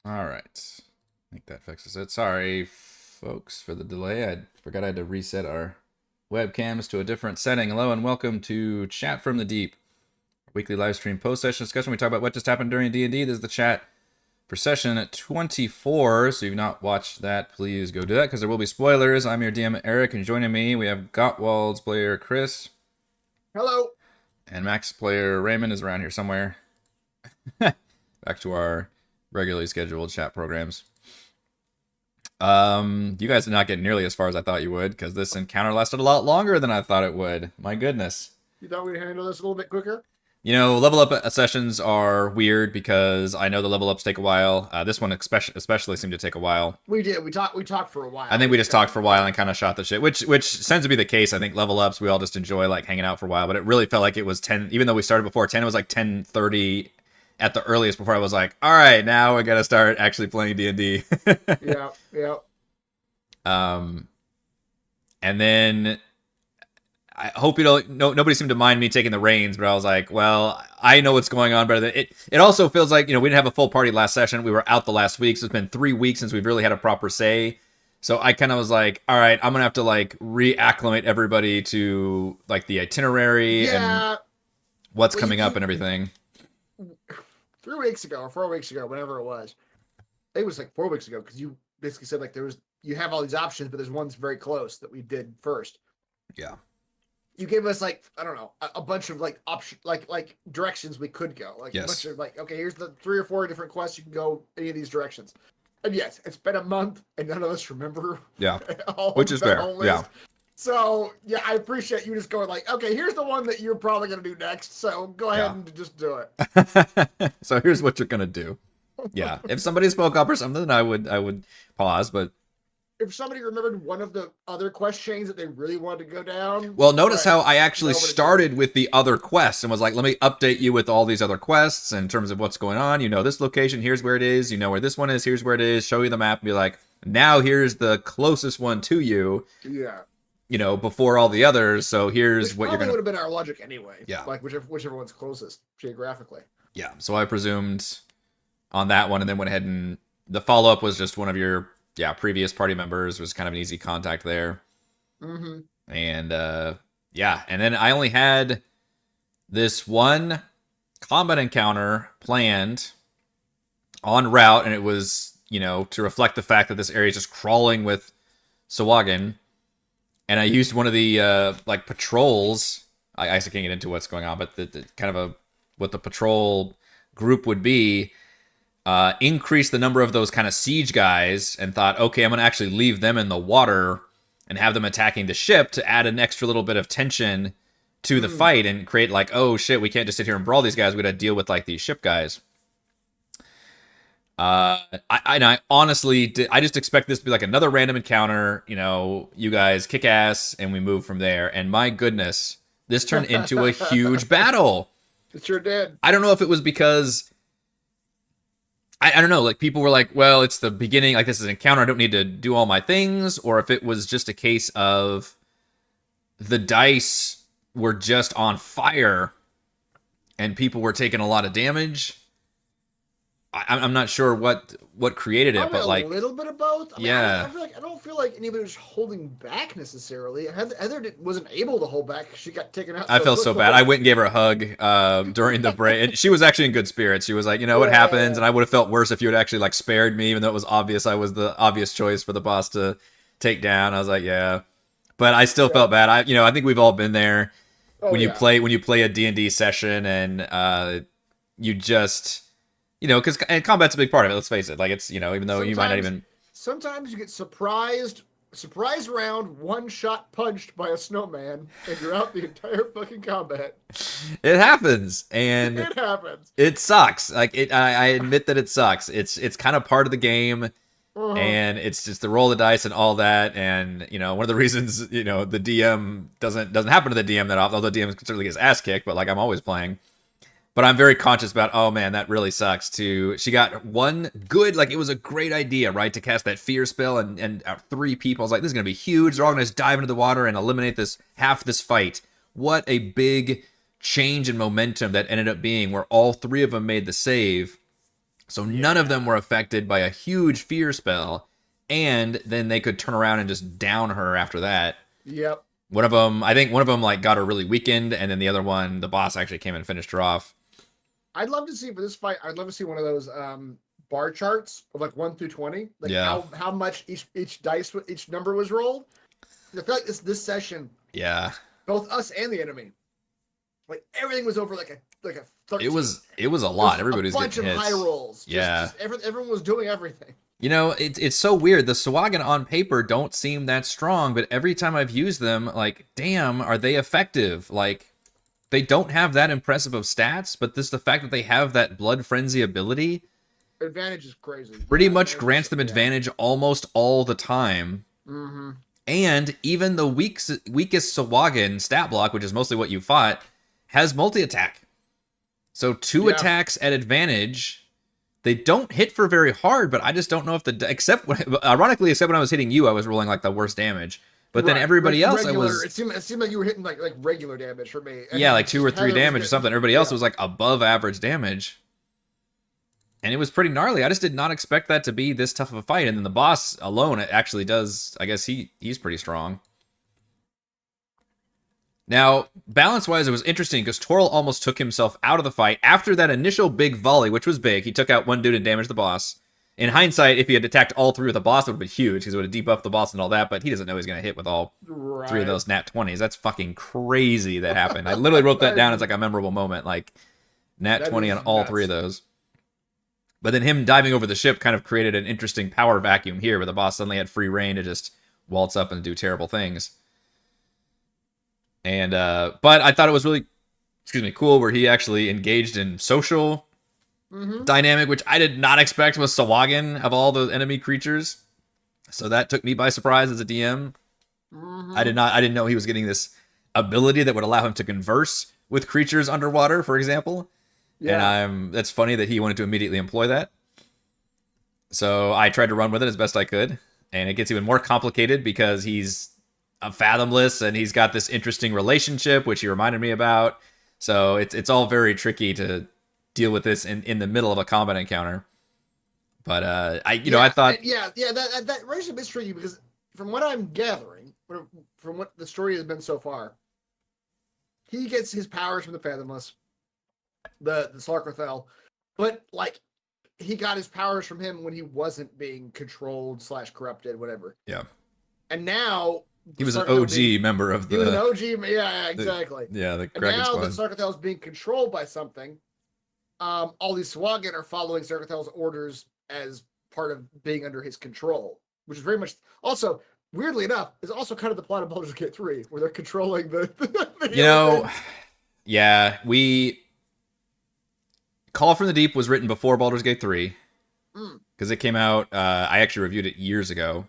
All right. I think that fixes it. Sorry, folks, for the delay. I forgot I had to reset our webcams to a different setting. Hello and welcome to Chat from the Deep, weekly live stream post-session discussion. We talk about what just happened during D&D. This is the chat for session 24. So if you've not watched that, please go do that because there will be spoilers. I'm your DM, Eric, and joining me, we have Gottwald's player, Chris. Hello. And Max player, Raymond, is around here somewhere. Back to our regularly scheduled chat programs. You guys did not get nearly as far as I thought you would, because this encounter lasted a lot longer than I thought it would. My goodness. You thought we'd handle this a little bit quicker? You know, level up sessions are weird because I know the level ups take a while. This one especially seemed to take a while. We did. We talked for a while. I think we just talked for a while and kind of shot the shit, which tends to be the case. I think level ups we all just enjoy like hanging out for a while, but it really felt like it was 10. Even though we started before 10, it was like 10:30 at the earliest before I was like, all right, now we got to start actually playing D&D. Yeah. And then I hope you don't. No, nobody seemed to mind me taking the reins, but I was like, well, I know what's going on better than it. It also feels like we didn't have a full party last session. We were out the last week, so it's been 3 weeks since we've really had a proper say. So I kind of was like, all right, I'm gonna have to like reacclimate everybody to like the itinerary and what's coming up and everything. 3 weeks ago or 4 weeks ago, whenever it was like 4 weeks ago, because you basically said like you have all these options, but there's one's very close that we did first. Yeah. You gave us like, I don't know, a bunch of like option like directions we could go. Like yes. A bunch of like, okay, here's the 3 or 4 different quests you can go any of these directions. And yes, it's been a month and none of us remember. Yeah. Which is fair. Yeah. So yeah, I appreciate you just going like, okay, here's the one that you're probably gonna do next. So go ahead and just do it. So here's what you're gonna do. Yeah. If somebody spoke up or something, I would pause, but if somebody remembered one of the other quest chains that they really wanted to go down. Well, notice how I actually started with the other quests and was like, let me update you with all these other quests in terms of what's going on. You know, this location, here's where it is. You know where this one is, here's where it is. Show you the map and be like, now here's the closest one to you. Yeah. You know, before all the others. So here's what you're going to... would have been our logic anyway. Yeah. Like whichever one's closest geographically. Yeah. So I presumed on that one and then went ahead and the follow-up was just one of your... previous party members. Was kind of an easy contact there. Mm-hmm. And and then I only had this one combat encounter planned en route, and it was, to reflect the fact that this area is just crawling with Sahuagin. And I used one of the patrols. I actually can't get into what's going on, but the kind of what the patrol group would be. Increase the number of those kind of siege guys and thought, okay, I'm going to actually leave them in the water and have them attacking the ship to add an extra little bit of tension to the fight and create like, oh shit, we can't just sit here and brawl these guys. We got to deal with like these ship guys. I honestly, I just expect this to be like another random encounter. You guys kick ass and we move from there. And my goodness, this turned into a huge battle. It sure did. I don't know if it was because... I don't know, like people were like, well, it's the beginning, like this is an encounter, I don't need to do all my things, or if it was just a case of the dice were just on fire and people were taking a lot of damage. I'm not sure what created it, but like a little bit of both. Yeah. I don't feel like anybody was holding back necessarily. Heather wasn't able to hold back. She got taken out. I felt so bad. I went and gave her a hug during the break, and she was actually in good spirits. She was like, what happens, and I would have felt worse if you had actually like spared me, even though it was obvious I was the obvious choice for the boss to take down. I was like, yeah, but I still felt bad. I think we've all been there when you play a D&D session and you just. Because combat's a big part of it. Let's face it. Like it's, even though you might not even. Sometimes you get surprise round, one shot punched by a snowman, and you're out the entire fucking combat. It happens, and it happens. It sucks. Like I admit that it sucks. It's kind of part of the game, and it's just the roll of the dice and all that. And one of the reasons the DM doesn't happen to the DM that often. Although the DM certainly gets ass kicked, but like I'm always playing. But I'm very conscious about, oh man, that really sucks too. She got one good, like it was a great idea, right? To cast that fear spell and 3 people. I was like, this is going to be huge. They're all going to just dive into the water and eliminate half this fight. What a big change in momentum that ended up being where all 3 of them made the save. So none of them were affected by a huge fear spell, and then they could turn around and just down her after that. Yep. One of them, I think one of them like got her really weakened, and then the other one, the boss actually came and finished her off. I'd love to see for this fight. I'd love to see one of those bar charts of like 1 through 20, like how much each number was rolled. I feel like this session, both us and the enemy, like everything was over like a 13. It was a lot. Everybody was getting hits. High rolls. Yeah, everyone was doing everything. You know, it's so weird. The Sahuagin on paper don't seem that strong, but every time I've used them, like, damn, are they effective? Like, they don't have that impressive of stats, but the fact that they have that Blood Frenzy ability, advantage is crazy. Pretty much grants them advantage almost all the time. Mm-hmm. And even the weakest Sahuagin stat block, which is mostly what you fought, has multi-attack. So 2 attacks at advantage. They don't hit for very hard, but I just don't know if ironically, except when I was hitting you, I was rolling like the worst damage. But then everybody else, it seemed like you were hitting like regular damage for me. Yeah, like 2 or 3 damage or something. Everybody else was like above average damage. And it was pretty gnarly. I just did not expect that to be this tough of a fight. And then the boss alone, it actually does, I guess he's pretty strong. Now, balance-wise, it was interesting because Toril almost took himself out of the fight after that initial big volley, which was big. He took out one dude and damaged the boss. In hindsight, if he had attacked all 3 with the boss, it would have been huge because it would have debuffed the boss and all that, but he doesn't know he's going to hit with all 3 of those nat 20s. That's fucking crazy that happened. I literally wrote that down as like a memorable moment, like nat 20 on all 3 of those. But then him diving over the ship kind of created an interesting power vacuum here where the boss suddenly had free reign to just waltz up and do terrible things. And but I thought it was really cool where he actually engaged in social dynamic, which I did not expect was Sahuagin of all the enemy creatures. So that took me by surprise as a DM. I didn't know he was getting this ability that would allow him to converse with creatures underwater, for example. And that's funny that he wanted to immediately employ that. So I tried to run with it as best I could, and it gets even more complicated because he's a Fathomless, and he's got this interesting relationship, which he reminded me about. So it's all very tricky to deal with this in the middle of a combat encounter. But I thought that relationship is tricky because from what I'm gathering, from what the story has been so far, he gets his powers from the Fathomless, the Slarkarthel, but like he got his powers from him when he wasn't being controlled / corrupted, whatever. Yeah. And now he was an OG member of the. He was an OG, yeah, exactly. The Kraken and now Squad. that Slarkarthel is being controlled by something, all these Sahuagin are following Slarkarthel's orders as part of being under his control, which is very much also, weirdly enough, is also kind of the plot of Baldur's Gate 3, where they're controlling the Call from the Deep was written before Baldur's Gate 3 because it came out. I actually reviewed it years ago.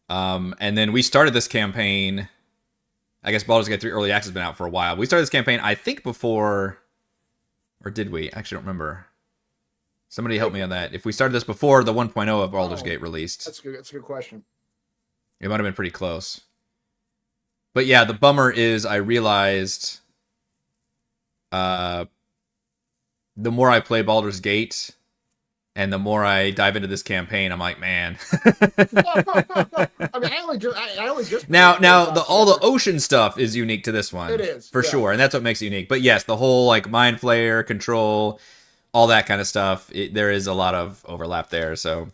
And then we started this campaign. I guess Baldur's Gate 3 Early Access has been out for a while. We started this campaign, I think, before, or did we? I actually don't remember. Somebody help me on that. If we started this before the 1.0 of Baldur's Gate released, that's good. That's a good question. It might have been pretty close. But yeah, the bummer is I realized, the more I play Baldur's Gate, and the more I dive into this campaign, I'm like, man. I mean, I only just now all the ocean stuff is unique to this one. It is for sure, and that's what makes it unique. But yes, the whole like Mind Flayer, Control, all that kind of stuff. There is a lot of overlap there. So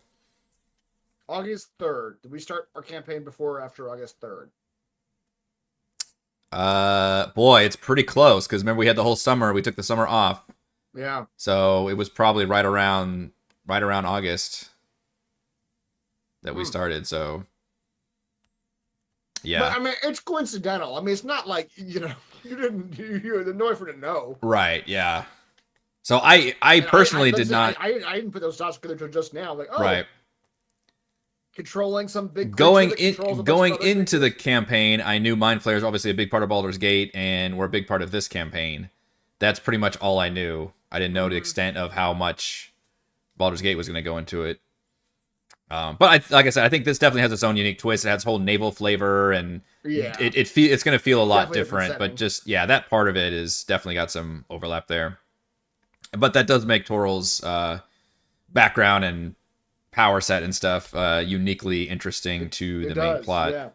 August 3rd. Did we start our campaign before or after August 3rd? Boy, it's pretty close because remember we had the whole summer. We took the summer off. Yeah. So it was probably right around August that we started. So yeah. But, I mean, it's coincidental. I mean, it's not like, you had no effort to know. Right. Yeah. So I personally did not. I didn't put those dots together until just now. Like, oh, right. Controlling some big going into the campaign, I knew Mind Flayer is obviously a big part of Baldur's Gate, and were a big part of this campaign. That's pretty much all I knew. I didn't know the extent of how much Baldur's Gate was going to go into it. But like I said, I think this definitely has its own unique twist. It has whole naval flavor, and it's going to feel a lot different. But just that part of it is definitely got some overlap there. But that does make Toral's background and power set and stuff uniquely interesting to the main plot. Yeah.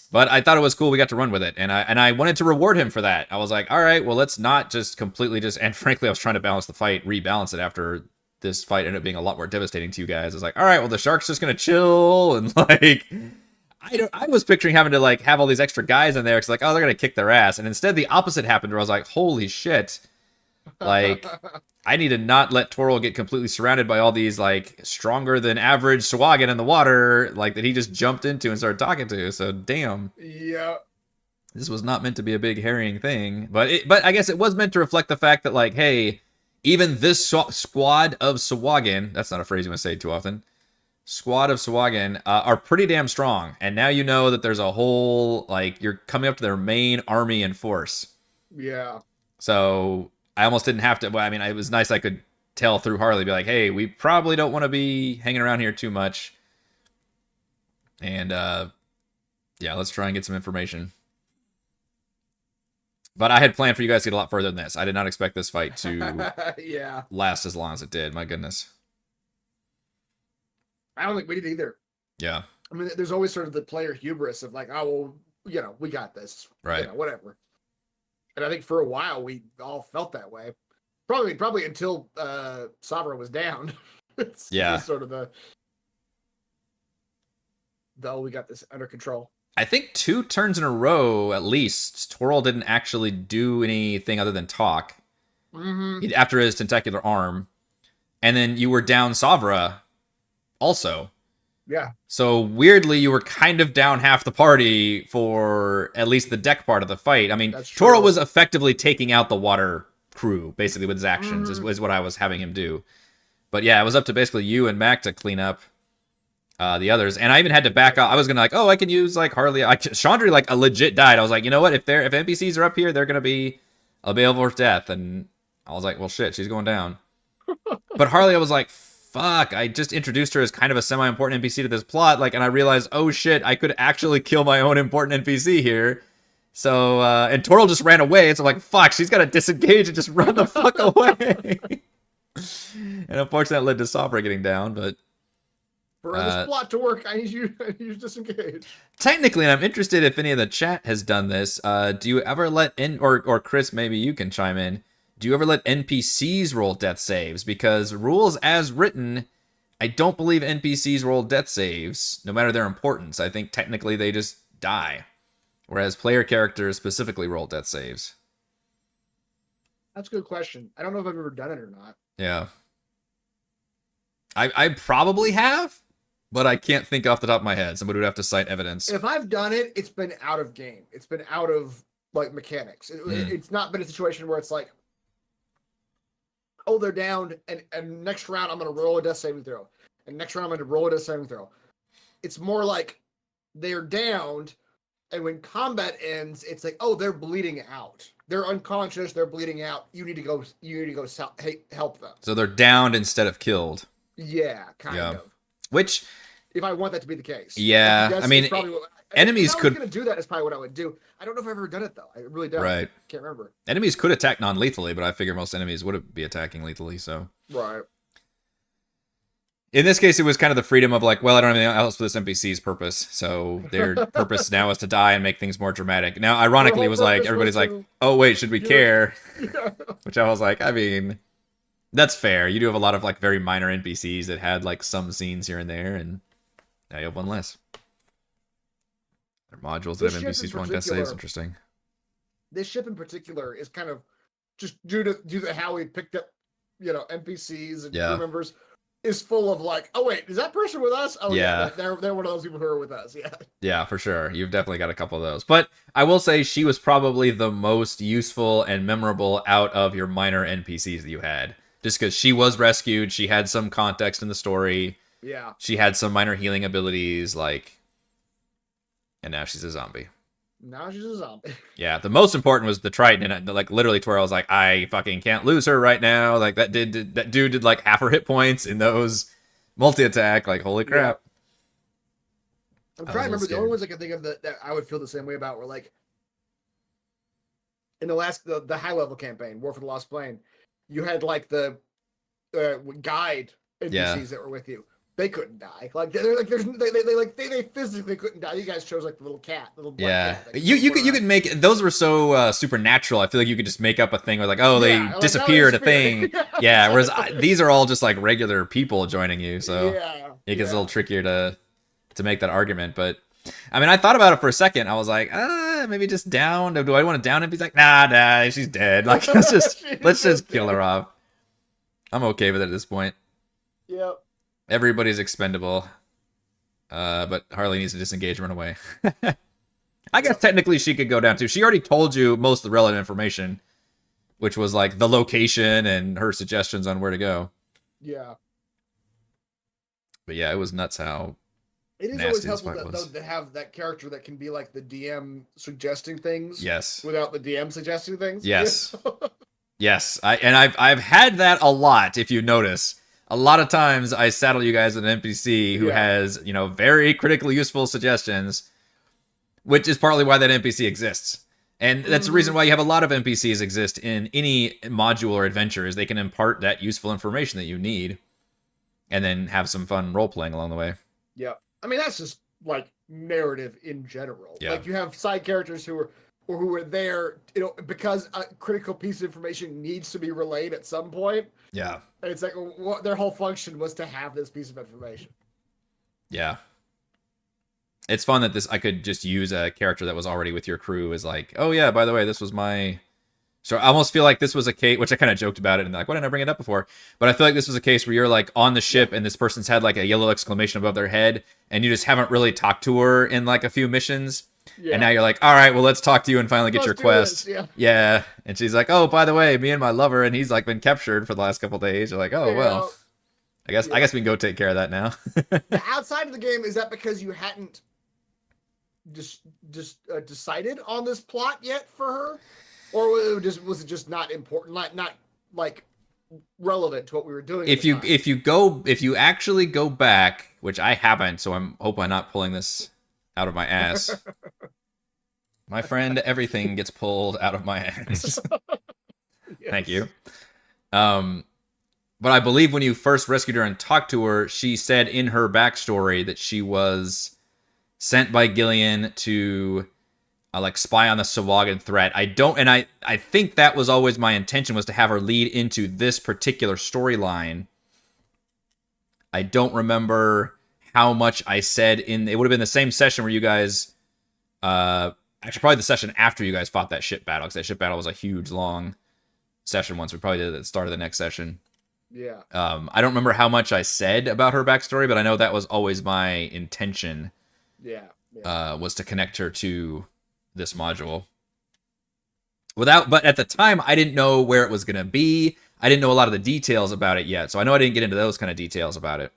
But I thought it was cool. We got to run with it, and I wanted to reward him for that. I was like, all right, well, let's not just completely just. And frankly, I was trying to balance the fight, rebalance it after this fight ended up being a lot more devastating to you guys. I was like, all right, well, the shark's just gonna chill, and like, I was picturing having to like have all these extra guys in there because like, oh, they're gonna kick their ass, and instead the opposite happened where I was like, holy shit, like. I need to not let Toril get completely surrounded by all these like stronger than average Sahuagin in the water, like that he just jumped into and started talking to. So damn, Yeah. this was not meant to be a big harrying thing, but I guess it was meant to reflect the fact that like, hey, even this squad of Sahuagin, that's not a phrase you want to say too often, squad of Sahuagin are pretty damn strong, and now you know that there's a whole like you're coming up to their main army and force. Yeah. So. I almost didn't have to. Well, I mean, it was nice I could tell through Harley, be like, hey, we probably don't want to be hanging around here too much. And, yeah, let's try and get some information. But I had planned for you guys to get a lot further than this. I did not expect this fight to yeah. last as long as it did. My goodness. I don't think we did either. Yeah. I mean, there's always sort of the player hubris of like, oh, well, we got this. Right. Whatever. And I think for a while we all felt that way. Probably until Savra was down. It's sort of the we got this under control. I think 2 turns in a row, at least, Toril didn't actually do anything other than talk. Mm-hmm. After his tentacular arm. And then you were down Savra also. Yeah. So weirdly, you were kind of down half the party for at least the deck part of the fight. I mean, Toril was effectively taking out the water crew, basically, with his actions, is what I was having him do. But yeah, it was up to basically you and Mac to clean up the others. And I even had to back up. I was going to like, oh, I can use like Harley. Chandra like a legit died. I was like, you know what? If NPCs are up here, they're going to be available for death. And I was like, well, shit, she's going down. But Harley, I was like, fuck, I just introduced her as kind of a semi-important NPC to this plot, like, and I realized, oh shit, I could actually kill my own important NPC here. So, and Toril just ran away, so I'm like, fuck, she's got to disengage and just run the fuck away. And unfortunately, that led to Savra getting down, but... For this plot to work, I need you to disengage. Technically, and I'm interested if any of the chat has done this, do you ever let or Chris, maybe you can chime in, do you ever let NPCs roll death saves? Because rules as written, I don't believe NPCs roll death saves, no matter their importance. I think technically they just die. Whereas player characters specifically roll death saves. That's a good question. I don't know if I've ever done it or not. Yeah. I probably have, but I can't think off the top of my head. Somebody would have to cite evidence. If I've done it, it's been out of game. It's been out of like mechanics. It's not been a situation where it's like, oh, they're down, and next round I'm going to roll a death saving throw. And next round I'm going to roll a death saving throw. It's more like they're downed, and when combat ends, it's like, oh, they're bleeding out. They're unconscious, they're bleeding out. You need to go help them. So they're downed instead of killed. Yeah, kind of. Which... if I want that to be the case. Yeah, I mean, enemies could... If I was going to do that, is probably what I would do. I don't know if I've ever done it, though. I really don't. Right. Can't remember. Enemies could attack non-lethally, but I figure most enemies would be attacking lethally, so... Right. In this case, it was kind of the freedom of like, well, I don't have anything else for this NPC's purpose, so their purpose now is to die and make things more dramatic. Now, ironically, it was like, everybody's like, oh, wait, should we care? Yeah. Which I was like, I mean, that's fair. You do have a lot of like very minor NPCs that had like some scenes here and there, and now you have one less. There are modules that have NPCs rolling death saves. Interesting. This ship in particular is kind of just due to how we picked up, NPCs and crew members, is full of like, oh wait, is that person with us? Oh yeah, they're one of those people who are with us. Yeah, for sure. You've definitely got a couple of those. But I will say she was probably the most useful and memorable out of your minor NPCs that you had, just because she was rescued. She had some context in the story. Yeah, she had some minor healing abilities, and now she's a zombie. Now she's a zombie. Yeah, the most important was the Triton, and like literally to where I was like, I fucking can't lose her right now. Like that dude did like half her hit points in those multi-attack. Like holy crap. Yeah. I'm trying to remember the only ones I can think of that I would feel the same way about were like in the high level campaign, War for the Lost Plane. you had like the guide NPCs Yeah. that were with you. They couldn't die. Like they're like they physically couldn't die. You guys chose like the little cat, little black Yeah, cat. that you around. could make those were so supernatural. I feel like you could just make up a thing where like, oh, Yeah, they like, oh, disappeared a disappeared. thing. Yeah, whereas these are all just like regular people joining you, so Yeah, it gets a yeah. little trickier to make that argument. But I mean, I thought about it for a second. I was like, maybe just down. Do I want to down him? He's like, nah, she's dead. Like let's just kill her off. I'm okay with it at this point. Yep. Everybody's expendable. But Harley needs to disengage and run away. I guess technically she could go down too. She already told you most of the relevant information, which was like the location and her suggestions on where to go. Yeah. But yeah, it was nuts how It is nasty always this helpful fight was. to have that character that can be like the DM suggesting things. Yes. Without the DM suggesting things. Yes. Yes. I've had that a lot, if you notice. A lot of times I saddle you guys with an NPC who has, very critically useful suggestions, which is partly why that NPC exists. And that's the reason why you have a lot of NPCs exist in any module or adventure, is they can impart that useful information that you need and then have some fun role-playing along the way. Yeah. I mean, that's just like narrative in general. Yeah. Like you have side characters who are there, because a critical piece of information needs to be relayed at some point. Yeah. And it's like their whole function was to have this piece of information. Yeah. It's fun that I could just use a character that was already with your crew as like, oh yeah, by the way, this was my... So I almost feel like this was a case, which I kind of joked about it and like, why didn't I bring it up before? But I feel like this was a case where you're like on the ship and this person's had like a yellow exclamation above their head and you just haven't really talked to her in like a few missions. Yeah. And now you're like, all right, well, let's talk to you and finally get your quest. Yeah. And she's like, oh, by the way, me and my lover, and he's like been captured for the last couple of days. You're like, oh, well, I guess we can go take care of that now. The outside of the game, is that because you hadn't just decided on this plot yet for her? Or was it just not important, not like relevant to what we were doing? If you actually go back, which I haven't, so I'm hoping I'm not pulling this out of my ass. My friend, everything gets pulled out of my ass. Yes. Thank you. But I believe when you first rescued her and talked to her, she said in her backstory that she was sent by Gillian to like spy on the Sahuagin threat. I think that was always my intention, was to have her lead into this particular storyline. I don't remember how much I said it would have been the same session where you guys, actually probably the session after you guys fought that ship battle, because that ship battle was a huge long session once. We probably did it at the start of the next session. Yeah. I don't remember how much I said about her backstory, but I know that was always my intention. Yeah. Was to connect her to this module. But at the time, I didn't know where it was going to be. I didn't know a lot of the details about it yet, so I know I didn't get into those kind of details about it.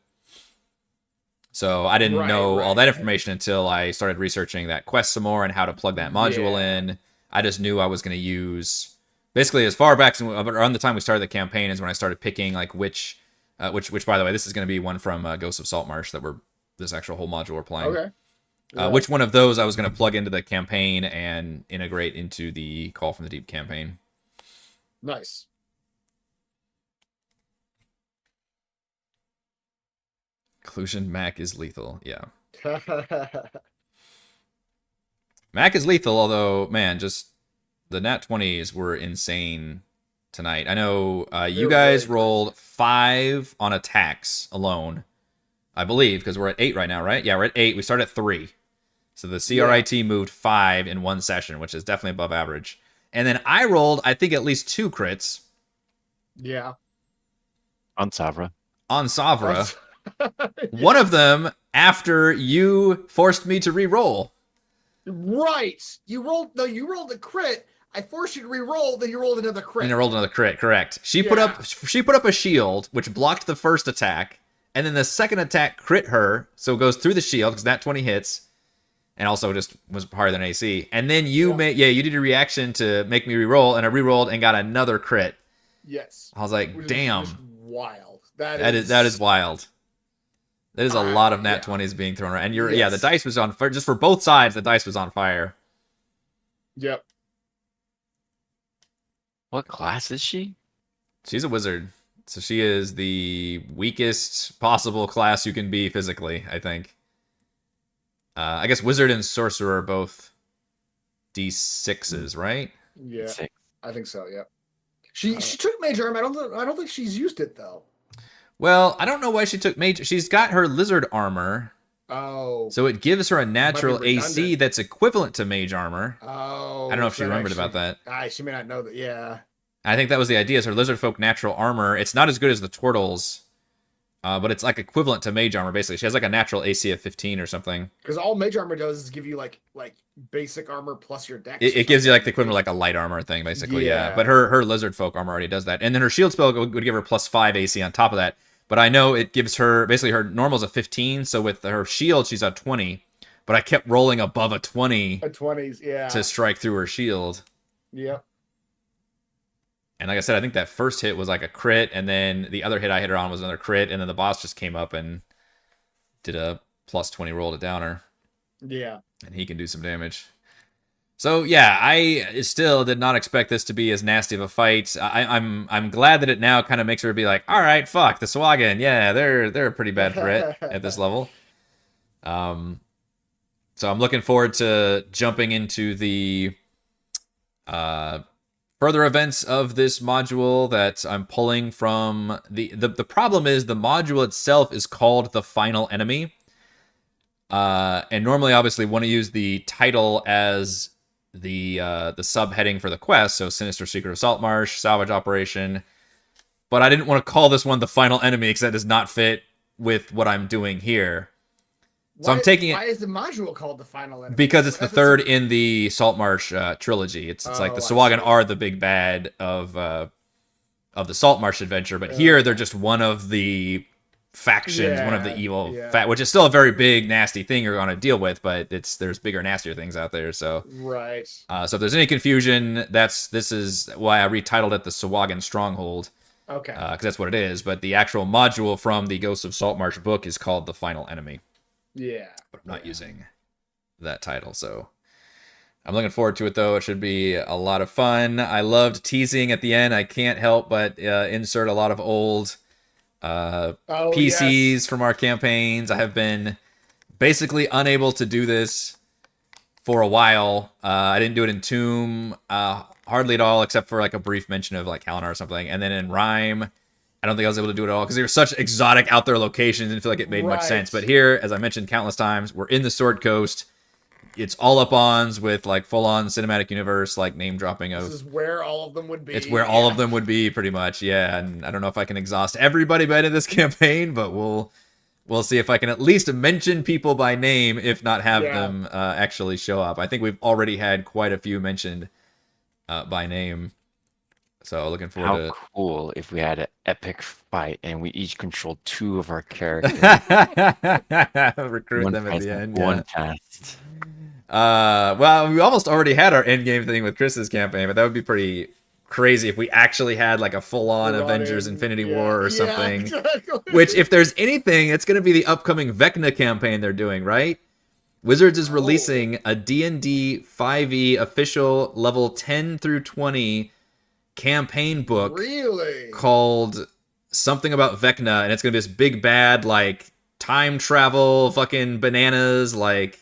So I didn't know all that information until I started researching that quest some more and how to plug that module in. I just knew I was going to use... Basically, as far back around the time we started the campaign is when I started picking like which by the way, this is going to be one from Ghosts of Saltmarsh this actual whole module we're playing. Okay. Which one of those I was going to plug into the campaign and integrate into the Call from the Deep campaign. Nice. Conclusion, Mac is lethal. Yeah. Mac is lethal, although, man, just the nat 20s were insane tonight. I know you guys rolled 5 on attacks alone, I believe, because we're at 8 right now, right? Yeah, we're at 8. We started at 3. So the CRIT moved 5 in one session, which is definitely above average. And then I rolled, I think, at least 2 crits. Yeah. On Savra. One of them after you forced me to re-roll. Right. You rolled a crit. I forced you to re-roll, then you rolled another crit. And I rolled another crit, correct. She put up a shield, which blocked the first attack, and then the second attack crit her, so it goes through the shield, because that 20 hits. And also just was higher than AC. And then you you did a reaction to make me re-roll, and I re-rolled and got another crit. Yes. I was like, damn. Is wild. That is wild. That is a lot of nat 20s being thrown around. And the dice was on fire. Just for both sides, the dice was on fire. Yep. What class is she? She's a wizard. So she is the weakest possible class you can be physically, I think. I guess wizard and sorcerer are both D6s, right? Yeah, 6. I think so. Yeah. She took mage armor. I don't think she's used it though. Well, I don't know why she took mage. She's got her lizard armor, Oh. so it gives her a natural AC redundant. that's equivalent to mage armor. Oh. I don't know if she so that remembered about that. She may not know that. Yeah. I think that was the idea. Is her lizard folk natural armor? It's not as good as the turtles, but it's like equivalent to mage armor. Basically, she has like a natural AC of 15 or something. Because all mage armor does is give you like basic armor plus your dex. It gives you like the equivalent of like a light armor thing, basically. Yeah. But her lizard folk armor already does that, and then her shield spell would give her +5 AC on top of that. But I know it gives her basically her normal's a 15, so with her shield she's a 20. But I kept rolling above a 20 a 20s. Yeah. to strike through her shield. Yep. And like I said, I think that first hit was like a crit, and then the other hit I hit her on was another crit, and then the boss just came up and did a +20 roll to downer, Yeah. and he can do some damage. So yeah, I still did not expect this to be as nasty of a fight. I'm glad that it now kind of makes her be like, all right, fuck the Swagan, yeah, they're a pretty bad threat at this level. So I'm looking forward to jumping into the further events of this module that I'm pulling from. The problem is the module itself is called the final enemy. And normally, obviously, want to use the title as the subheading for the quest, so Sinister Secret of Saltmarsh, Salvage Operation. But I didn't want to call this one the final enemy because that does not fit with what I'm doing here. So I'm taking it. Why is the module called the final enemy? Because it's the third in the Saltmarsh trilogy. It's like the Swagan are the big bad of the Saltmarsh adventure, but here they're just one of the factions, one of the evil, which is still a very big, nasty thing you're going to deal with. But there's bigger, nastier things out there. So right. So if there's any confusion, this is why I retitled it the Swagan Stronghold. Okay. Because that's what it is. But the actual module from the Ghosts of Saltmarsh book is called the Final Enemy. Yeah. But I'm not using that title, so I'm looking forward to it, though. It should be a lot of fun. I loved teasing at the end. I can't help but insert a lot of old PCs from our campaigns. I have been basically unable to do this for a while. I didn't do it in Tomb hardly at all, except for like a brief mention of like Halinar or something. And then in Rime, I don't think I was able to do it at all because they were such exotic out there locations. Didn't feel like it made much sense. But here, as I mentioned countless times, we're in the Sword Coast. It's all up-ons with like full-on cinematic universe, like name dropping of. This is where all of them would be. It's where all of them would be, pretty much. Yeah, and I don't know if I can exhaust everybody by the end of this campaign, but we'll see if I can at least mention people by name, if not have them actually show up. I think we've already had quite a few mentioned by name. So looking forward to. How cool if we had an epic fight and we each controlled 2 of our characters. Recruit them at the end. One test. Well, we almost already had our end game thing with Chris's campaign, but that would be pretty crazy if we actually had like a full-on Avengers Infinity War or something. Exactly. Which, if there's anything, it's going to be the upcoming Vecna campaign they're doing, right? Wizards is releasing a D&D 5e official level 10 through 20 campaign book called something about Vecna, and it's gonna be this big bad like time travel fucking bananas like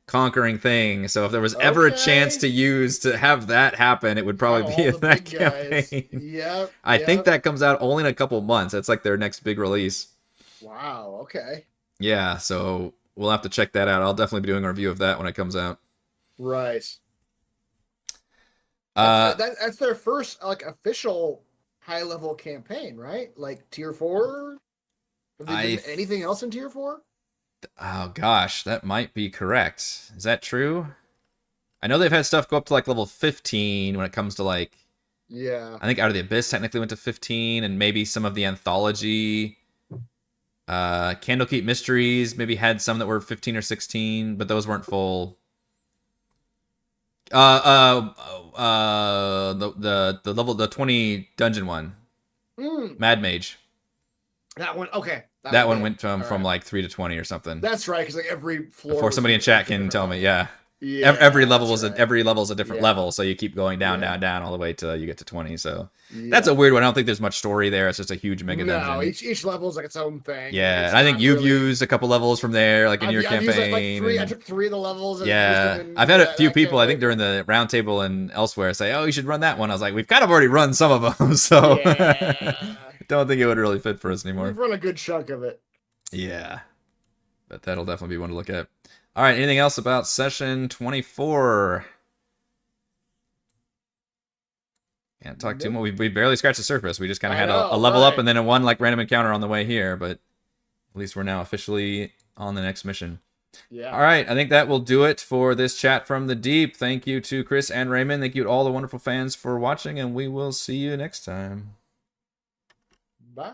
conquering thing. So if there was ever a chance to have that happen, it would probably be in that campaign. Yep. I think that comes out only in a couple months. That's like their next big release. Wow. Okay. Yeah, so we'll have to check that out. I'll definitely be doing a review of that when it comes out. Right. That's their first like official high level campaign, right? Like tier 4. Have they done anything else in tier 4? Oh gosh, that might be correct. Is that true? I know they've had stuff go up to like level 15 when it comes to like. Yeah. I think Out of the Abyss technically went to 15, and maybe some of the anthology. Candlekeep Mysteries maybe had some that were 15 or 16, but those weren't full. The 20 dungeon one. Mad Mage. That one, okay. That one went from like 3 to 20 or something. That's right, because like every floor. Before somebody in chat can tell me, yeah. Yeah, every level that's is right. every level is a different Yeah. level, so you keep going down, Yeah. down, down all the way till you get to 20. So Yeah. that's a weird one. I don't think there's much story there. It's just a huge mega No, dungeon. each level is like its own thing. Yeah, It's and I think not you've really- used a couple levels from there, like in your I've used campaign. like three. I and- took 3 of the levels. And yeah, used them in I've had a that few people, I think campaign. during the round table and elsewhere, say, "Oh, you should run that one." I was like, "We've kind of already run some of them, so Yeah. don't think it would really fit for us anymore." We've run a good chunk of it. Yeah, but that'll definitely be one to look at. All right, anything else about session 24? Can't talk too much. We barely scratched the surface. We just kind of I had know, a level up right. and then a one like random encounter on the way here, but at least we're now officially on the next mission. Yeah. All right, I think that will do it for this chat from the deep. Thank you to Chris and Raymond. Thank you to all the wonderful fans for watching, and we will see you next time. Bye.